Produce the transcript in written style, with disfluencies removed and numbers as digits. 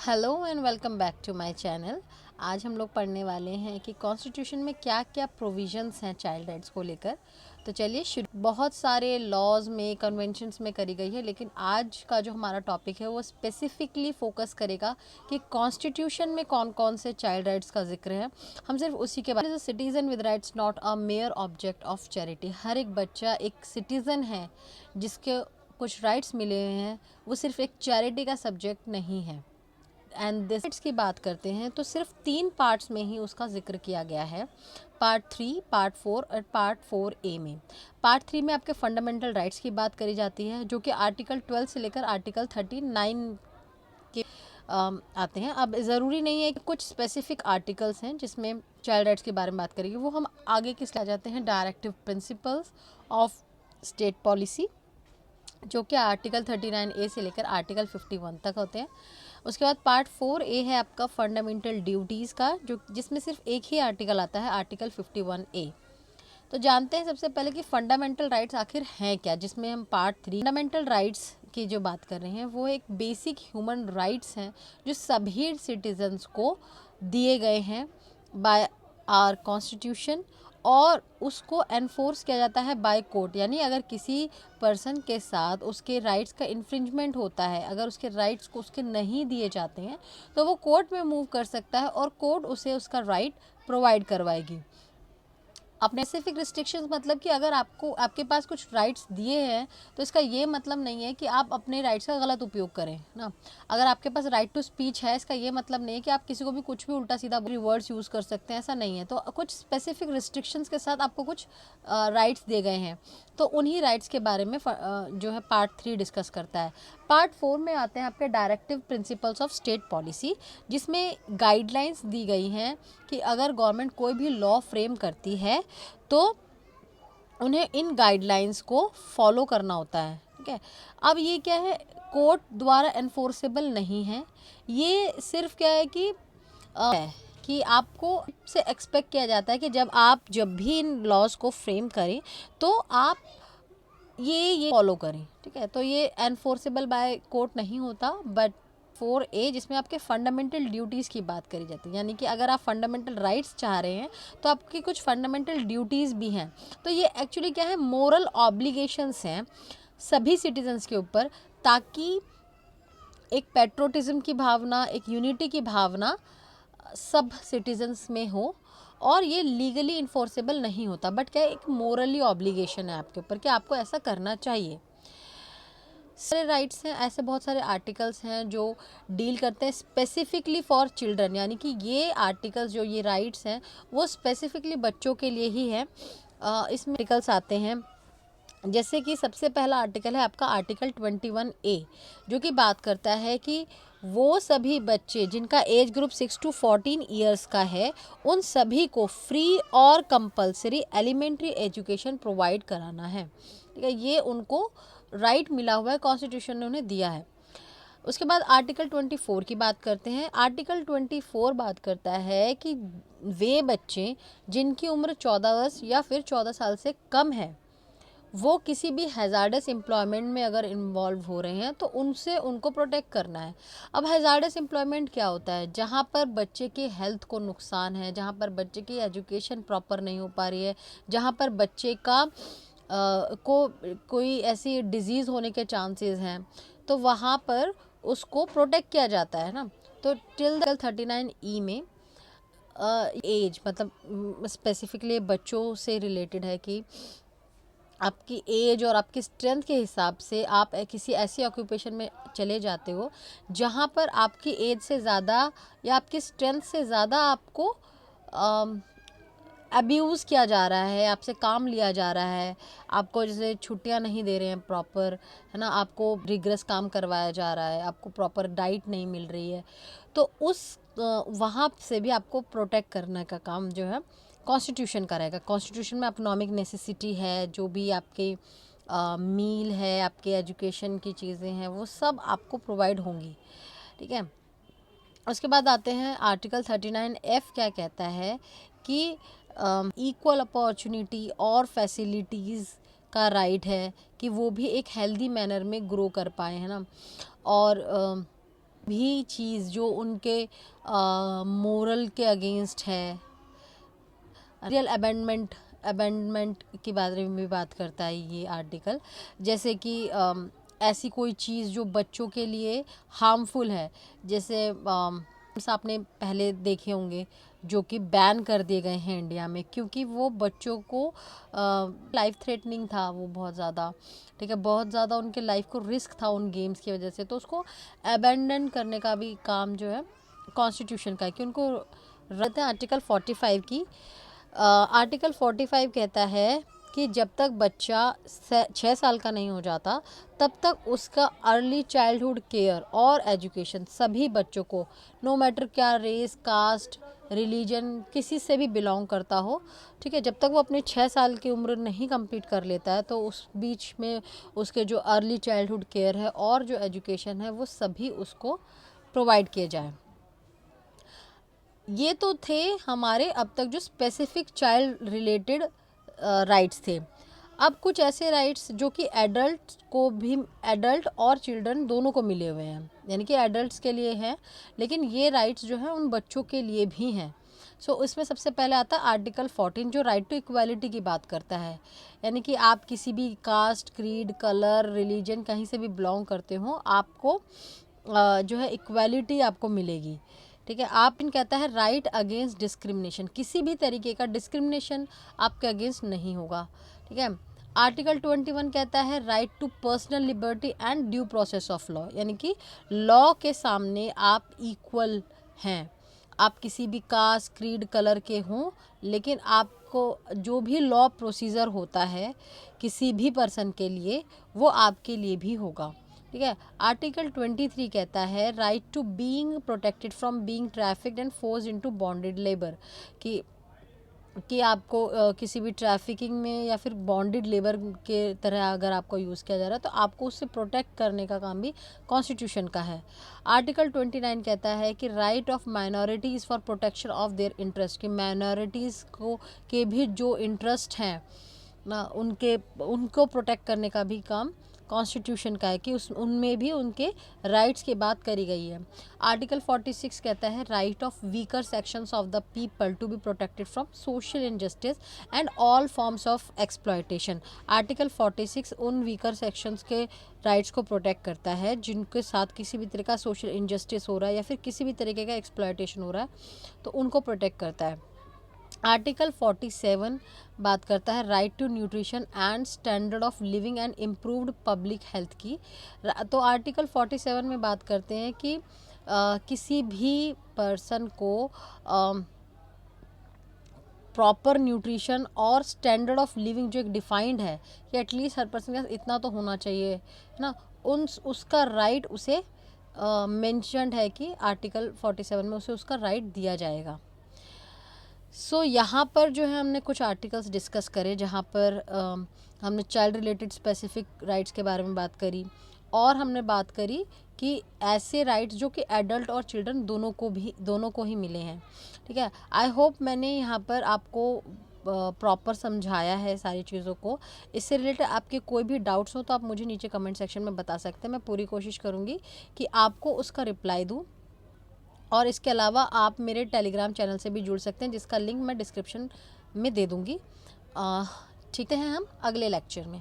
Hello and welcome back to my channel. आज हम लोग पढ़ने वाले हैं कि कॉन्स्टिट्यूशन में क्या क्या प्रोविजंस हैं चाइल्ड राइट्स को लेकर। तो चलिए शुरू। बहुत सारे लॉज में कन्वेंशंस में करी गई है, लेकिन आज का जो हमारा टॉपिक है वो स्पेसिफिकली फोकस करेगा कि कॉन्स्टिट्यूशन में कौन कौन से चाइल्ड राइट्स का जिक्र है। हम सिर्फ उसी के बारे में। Citizen with rights not a mere object of charity. हर एक बच्चा एक सिटीजन है जिसके कुछ राइट्स मिले हुए हैं, वो सिर्फ एक चैरिटी का सब्जेक्ट नहीं है। एंड दिस की बात करते हैं तो सिर्फ 3 पार्ट्स में ही उसका जिक्र किया गया है, पार्ट 3, पार्ट 4 और पार्ट 4A में। पार्ट 3 में आपके फंडामेंटल राइट्स की बात करी जाती है, जो कि आर्टिकल 12 से लेकर आर्टिकल 39 के आते हैं। अब ज़रूरी नहीं है कि कुछ स्पेसिफिक आर्टिकल्स हैं जिसमें चाइल्ड राइट्स के बारे में बात करेंगे, वो हम आगे किस आ जाते हैं। Directive principles of state policy, जो कि आर्टिकल 39A से लेकर आर्टिकल 51 तक होते हैं। उसके बाद पार्ट 4A है आपका फंडामेंटल ड्यूटीज़ का, जो जिसमें सिर्फ एक ही आर्टिकल आता है, आर्टिकल 51A। तो जानते हैं सबसे पहले कि फंडामेंटल राइट्स आखिर हैं क्या, जिसमें हम पार्ट 3 फंडामेंटल राइट्स की जो बात कर रहे हैं वो एक बेसिक ह्यूमन राइट्स हैं जो सभी सिटीजन्स को दिए गए हैं बाय आवर कॉन्स्टिट्यूशन, और उसको एनफोर्स किया जाता है बाय कोर्ट। यानी अगर किसी पर्सन के साथ उसके राइट्स का इन्फ्रिंजमेंट होता है, अगर उसके राइट्स को उसके नहीं दिए जाते हैं, तो वो कोर्ट में मूव कर सकता है और कोर्ट उसे उसका राइट प्रोवाइड करवाएगी। अपने स्पेसिफिक रिस्ट्रिक्शंस मतलब कि अगर आपके पास कुछ राइट्स दिए हैं तो इसका ये मतलब नहीं है कि आप अपने राइट्स का गलत उपयोग करें ना। अगर आपके पास राइट टू स्पीच है, इसका ये मतलब नहीं है कि आप किसी को भी कुछ भी उल्टा सीधा वर्ड्स यूज़ कर सकते हैं, ऐसा नहीं है। तो कुछ स्पेसिफिक रिस्ट्रिक्शंस के साथ आपको कुछ राइट्स दिए गए हैं, तो उन्हीं राइट्स के बारे में जो है पार्ट 3 डिस्कस करता है। पार्ट 4 में आते हैं आपके directive principles of state policy, जिसमें गाइडलाइंस दी गई हैं कि अगर गवर्नमेंट कोई भी लॉ फ्रेम करती है तो उन्हें इन गाइडलाइंस को फॉलो करना होता है। ठीक है। अब ये क्या है, कोर्ट द्वारा एनफोर्सेबल नहीं है, ये सिर्फ क्या है कि आपको से एक्सपेक्ट किया जाता है कि जब भी इन लॉज को फ्रेम करें तो आप ये फॉलो करें। ठीक है। तो ये एनफोर्सेबल बाय कोर्ट नहीं होता। बट 4A जिसमें आपके फंडामेंटल ड्यूटीज़ की बात करी जाती है, यानी कि अगर आप फंडामेंटल राइट्स चाह रहे हैं तो आपकी कुछ फंडामेंटल ड्यूटीज़ भी हैं। तो ये एक्चुअली क्या है, मोरल ऑब्लिगेशंस हैं सभी सिटीजन्स के ऊपर, ताकि एक पेट्रोटिज्म की भावना, एक यूनिटी की भावना सब सिटीजन्स में हो, और ये लीगली इन्फोर्सेबल नहीं होता, बट क्या एक मोरली ऑब्लिगेशन है आपके ऊपर कि आपको ऐसा करना चाहिए। सारे राइट्स हैं, ऐसे बहुत सारे आर्टिकल्स हैं जो डील करते हैं स्पेसिफिकली फॉर चिल्ड्रन, यानी कि ये आर्टिकल्स जो ये राइट्स हैं वो स्पेसिफिकली बच्चों के लिए ही है। इसमें आर्टिकल्स आते हैं, जैसे कि सबसे पहला आर्टिकल है आपका आर्टिकल 21A, जो कि बात करता है कि वो सभी बच्चे जिनका एज ग्रुप 6 to 14 ईयर्स का है, उन सभी को फ्री और कंपलसरी एलिमेंट्री एजुकेशन प्रोवाइड कराना है। ठीक है, ये उनको राइट मिला हुआ है, कॉन्स्टिट्यूशन ने उन्हें दिया है। उसके बाद आर्टिकल 24 की बात करते हैं। आर्टिकल 24 बात करता है कि वे बच्चे जिनकी उम्र 14 वर्ष या फिर 14 साल से कम है, वो किसी भी हैज़ार्डस एम्प्लॉयमेंट में अगर इन्वॉल्व हो रहे हैं तो उनसे उनको प्रोटेक्ट करना है। अब हैज़ार्डस एम्प्लॉयमेंट क्या होता है, जहाँ पर बच्चे के हेल्थ को नुकसान है, जहाँ पर बच्चे की एजुकेशन प्रॉपर नहीं हो पा रही है, जहाँ पर बच्चे का कोई ऐसी डिजीज़ होने के चांसेस हैं, तो वहाँ पर उसको प्रोटेक्ट किया जाता है ना। तो टिल 39E में एज मतलब स्पेसिफिकली बच्चों से रिलेटेड है कि आपकी एज और आपकी स्ट्रेंथ के हिसाब से आप किसी ऐसी ऑक्यूपेशन में चले जाते हो जहाँ पर आपकी एज से ज़्यादा या आपकी स्ट्रेंथ से ज़्यादा आपको अब्यूज़ किया जा रहा है, आपसे काम लिया जा रहा है, आपको जैसे छुट्टियां नहीं दे रहे हैं प्रॉपर, है ना, आपको रिग्रेस काम करवाया जा रहा है, आपको प्रॉपर डाइट नहीं मिल रही है, तो उस वहाँ से भी आपको प्रोटेक्ट करने का काम जो है कॉन्स्टिट्यूशन का रहेगा। कॉन्स्टिट्यूशन में इकोनॉमिक नेसेसिटी है, जो भी आपके मील है, आपके एजुकेशन की चीज़ें हैं, वो सब आपको प्रोवाइड होंगी। ठीक है। उसके बाद आते हैं आर्टिकल 39F क्या कहता है कि इक्वल अपॉर्चुनिटी और फैसिलिटीज़ का राइट है कि वो भी एक हेल्दी मैनर में ग्रो कर पाए, है ना। और भी चीज़ जो उनके मोरल के अगेंस्ट है, रियल अबेंडमेंट के बारे में भी बात करता है ये आर्टिकल। जैसे कि ऐसी कोई चीज़ जो बच्चों के लिए हार्मफुल है, जैसे आपने पहले देखे होंगे जो कि बैन कर दिए गए हैं इंडिया में, क्योंकि वो बच्चों को लाइफ थ्रेटनिंग था वो बहुत ज़्यादा, ठीक है, बहुत ज़्यादा उनके लाइफ को रिस्क था उन गेम्स की वजह से। तो उसको अबेंडन करने का भी काम जो है कॉन्स्टिट्यूशन का है कि उनको रहते हैं। आर्टिकल 45 की आर्टिकल 45 कहता है कि जब तक बच्चा 6 साल का नहीं हो जाता तब तक उसका अर्ली चाइल्डहुड केयर और एजुकेशन सभी बच्चों को, नो मैटर क्या रेस, कास्ट, रिलीजन, किसी से भी बिलोंग करता हो, ठीक है, जब तक वो अपने 6 साल की उम्र नहीं कंप्लीट कर लेता है तो उस बीच में उसके जो अर्ली चाइल्डहुड केयर है और जो एजुकेशन है वो सभी उसको प्रोवाइड किए जाए। ये तो थे हमारे अब तक जो स्पेसिफिक चाइल्ड रिलेटेड राइट्स थे। अब कुछ ऐसे राइट्स जो कि एडल्ट को भी, एडल्ट और चिल्ड्रन दोनों को मिले हुए हैं, यानी कि एडल्ट्स के लिए हैं लेकिन ये राइट्स जो हैं उन बच्चों के लिए भी हैं। सो इसमें सबसे पहले आता है आर्टिकल 14 जो राइट टू इक्वालिटी की बात करता है, यानी कि आप किसी भी कास्ट, क्रीड, कलर, रिलीजन कहीं से भी बिलोंग करते हो, आपको जो है इक्वालिटी आपको मिलेगी, ठीक है। आप इन कहता है राइट अगेंस्ट डिस्क्रिमिनेशन, किसी भी तरीके का डिस्क्रिमिनेशन आपके अगेंस्ट नहीं होगा, ठीक है। आर्टिकल 21 कहता है right to personal liberty and due process of law, यानी कि लॉ के सामने आप इक्वल हैं, आप किसी भी कास्ट, क्रीड, कलर के हों, लेकिन आपको जो भी लॉ प्रोसीजर होता है किसी भी पर्सन के लिए वो आपके लिए भी होगा, ठीक है। आर्टिकल 23 कहता है right to being protected from being trafficked and forced into bonded labour, कि आपको किसी भी ट्रैफिकिंग में या फिर बॉन्डेड लेबर के तरह अगर आपको यूज़ किया जा रहा है तो आपको उससे प्रोटेक्ट करने का काम भी कॉन्स्टिट्यूशन का है। आर्टिकल 29 कहता है कि right of minorities for protection of their interest, कि माइनॉरिटीज़ को के भी जो इंटरेस्ट हैं ना उनको प्रोटेक्ट करने का भी काम कॉन्स्टिट्यूशन का है, कि उनमें भी उनके राइट्स की बात करी गई है। आर्टिकल 46 कहता है right of weaker sections of the people to be protected from social injustice and all forms of exploitation. Article 46 उन वीकर सेक्शंस के राइट्स को प्रोटेक्ट करता है जिनके साथ किसी भी तरह का सोशल इनजस्टिस हो रहा है या फिर किसी भी तरीके का एक्सप्लॉयटेशन हो रहा है तो उनको प्रोटेक्ट करता है। आर्टिकल 47 बात करता है right to nutrition and standard of living and improved public health की। तो आर्टिकल 47 में बात करते हैं कि किसी भी पर्सन को प्रॉपर न्यूट्रिशन और स्टैंडर्ड ऑफ लिविंग जो एक डिफाइंड है कि एटलीस्ट हर पर्सन का इतना तो होना चाहिए, है ना, उसका राइट उसे मेंशन्ड है कि आर्टिकल 47 में उसे उसका राइट दिया जाएगा। सो यहाँ पर जो है हमने कुछ आर्टिकल्स डिस्कस करे जहाँ पर हमने चाइल्ड रिलेटेड स्पेसिफिक राइट्स के बारे में बात करी और हमने बात करी कि ऐसे राइट्स जो कि एडल्ट और चिल्ड्रन दोनों को ही मिले हैं, ठीक है। आई होप मैंने यहाँ पर आपको प्रॉपर समझाया है सारी चीज़ों को। इससे रिलेटेड आपके कोई भी डाउट्स हो तो आप मुझे नीचे कमेंट सेक्शन में बता सकते हैं, मैं पूरी कोशिश करूँगी कि आपको उसका रिप्लाई दूँ। और इसके अलावा आप मेरे टेलीग्राम चैनल से भी जुड़ सकते हैं जिसका लिंक मैं डिस्क्रिप्शन में दे दूँगी। ठीक है, हम अगले लेक्चर में।